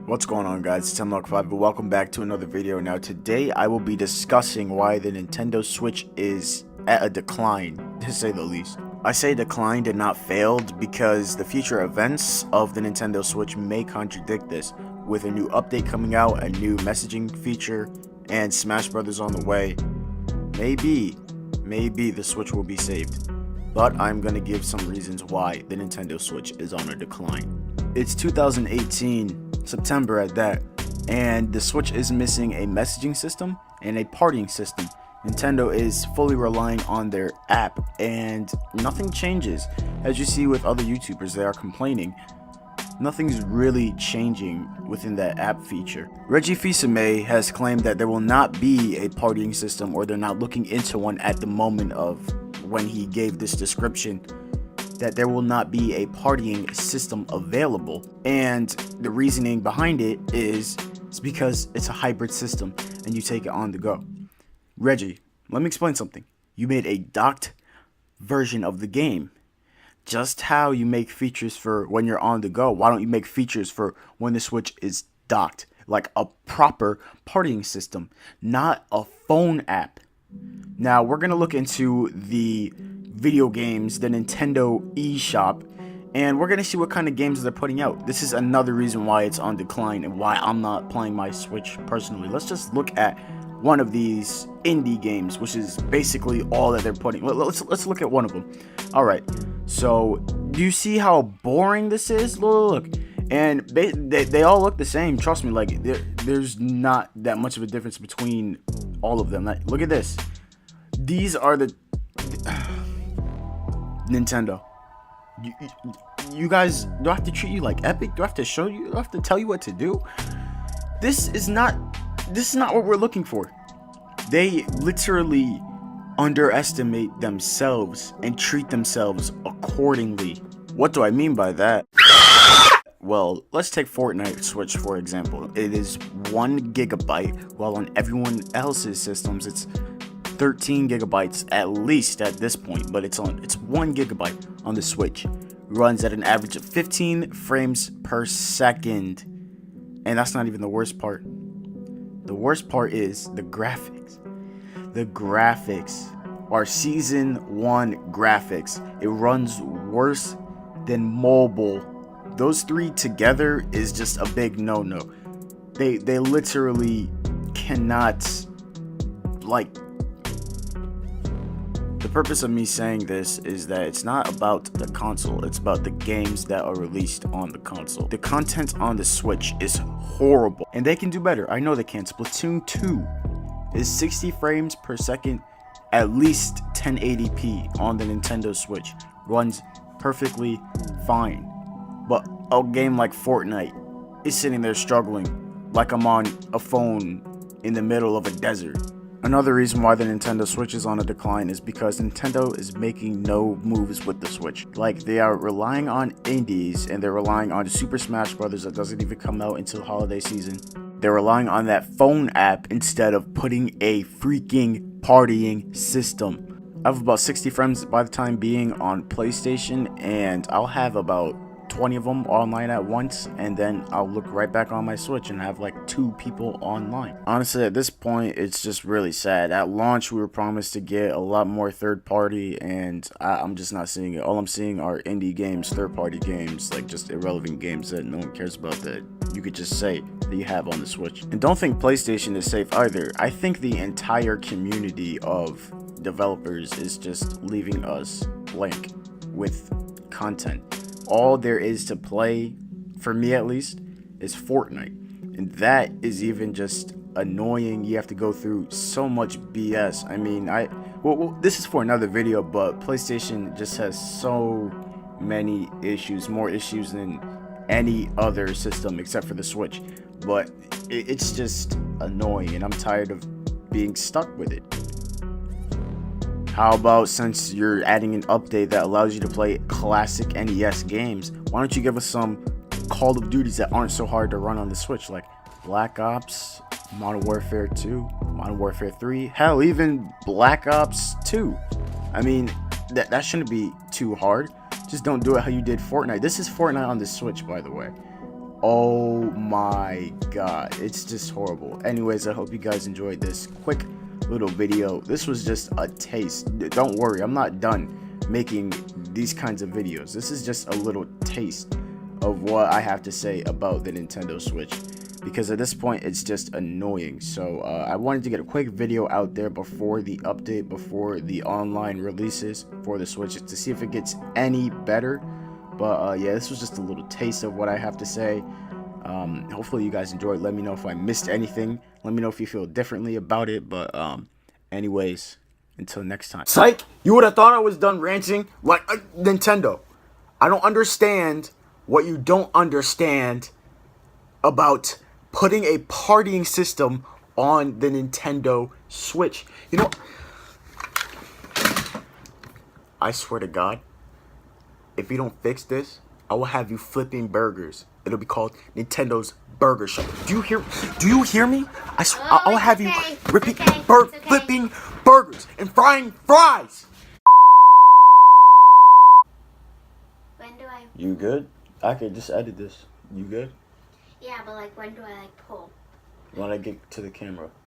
What's going on, guys? It's MLock5, but welcome back to another video. Now today I will be discussing why the Nintendo Switch is at a decline, to say the least. I say declined and not failed because the future events of the Nintendo Switch may contradict this, with a new update coming out, a new messaging feature, and Smash Brothers on the way. Maybe the Switch will be saved, but I'm gonna give some reasons why the Nintendo Switch is on a decline. It's 2018, September at that, and the Switch is missing a messaging system and a partying system. Nintendo is fully relying on their app, and nothing changes. As you see with other YouTubers, they are complaining. Nothing's really changing within that app feature. Reggie Fils-Aimé has claimed that there will not be a partying system, or they're not looking into one at the moment of when he gave this description, that there will not be a partying system available. And the reasoning behind it is because it's a hybrid system and you take it on the go. Reggie, let me explain something. You made a docked version of the game. Just how you make features for when you're on the go, why don't you make features for when the Switch is docked? Like a proper partying system, not a phone app. Now, we're going to look into the video games, the Nintendo eShop, and we're going to see what kind of games they're putting out. This is another reason why it's on decline and why I'm not playing my Switch personally. Let's just look at one of these indie games, which is basically all that they're putting. Let's look at one of them. All right, so do you see how boring this is? Look. And they all look the same. Trust me, like there's not that much of a difference between all of them. Like, look at this. These are the Nintendo. You guys, do I have to treat you like Epic? Do I have to show you? Do I have to tell you what to do? This is not what we're looking for. They literally underestimate themselves and treat themselves accordingly. What do I mean by that? Well, let's take Fortnite Switch for example. It is 1 gigabyte, while on everyone else's systems it's 13 gigabytes at least at this point, but it's 1 gigabyte on the Switch. Runs at an average of 15 frames per second. And that's not even the worst part. The worst part is the graphics. The graphics are season 1 graphics. It runs worse than mobile. Those three together is just a big no-no. They literally cannot, like, the purpose of me saying this is that it's not about the console, it's about the games that are released on the console. The content on the Switch is horrible, and they can do better. I know they can. Splatoon 2 is 60 frames per second, at least 1080p on the Nintendo Switch. Runs perfectly fine. But a game like Fortnite is sitting there struggling like I'm on a phone in the middle of a desert. Another reason why the Nintendo Switch is on a decline is because Nintendo is making no moves with the Switch. Like, they are relying on indies, and they're relying on Super Smash Brothers that doesn't even come out until the holiday season. They're relying on that phone app instead of putting a freaking partying system. I have about 60 friends by the time being on PlayStation, and I'll have about 20 of them online at once, and then I'll look right back on my Switch and have like 2 people online. Honestly, at this point, it's just really sad. At launch, we were promised to get a lot more third party, and I'm just not seeing it. All I'm seeing are indie games, third party games, like just irrelevant games that no one cares about, that you could just say that you have on the Switch. And don't think PlayStation is safe either. I think the entire community of developers is just leaving us blank with content. All there is to play, for me at least, is Fortnite. And that is even just annoying. You have to go through so much BS. I mean, well, this is for another video, but PlayStation just has so many issues, more issues than any other system except for the Switch. But it's just annoying, and I'm tired of being stuck with it. How about, since you're adding an update that allows you to play classic NES games, why don't you give us some Call of Duties that aren't so hard to run on the Switch, like Black Ops, Modern Warfare 2, Modern Warfare 3, hell, even Black Ops 2. I mean, that shouldn't be too hard. Just don't do it how you did Fortnite. This is Fortnite on the Switch, by the way. Oh my god, it's just horrible. Anyways, I hope you guys enjoyed this quick little video. This was just a taste. Don't worry, I'm not done making these kinds of videos. This is just a little taste of what I have to say about the Nintendo Switch, because at this point it's just annoying. So I wanted to get a quick video out there before the update, before the online releases for the Switch, to see if it gets any better. But yeah, this was just a little taste of what I have to say. Hopefully you guys enjoyed. Let me know if I missed anything. Let me know if you feel differently about it. But anyways, until next time. Psych! You would have thought I was done ranting like Nintendo. I don't understand what you don't understand about putting a partying system on the Nintendo Switch. You know, I swear to God, if you don't fix this, I will have you flipping burgers. It'll be called Nintendo's Burger Shop. Do you hear me? I will have you ripping flipping burgers and frying fries. When do I? You good? I could just edit this. You good? Yeah, but like when do I like pull? When I get to the camera.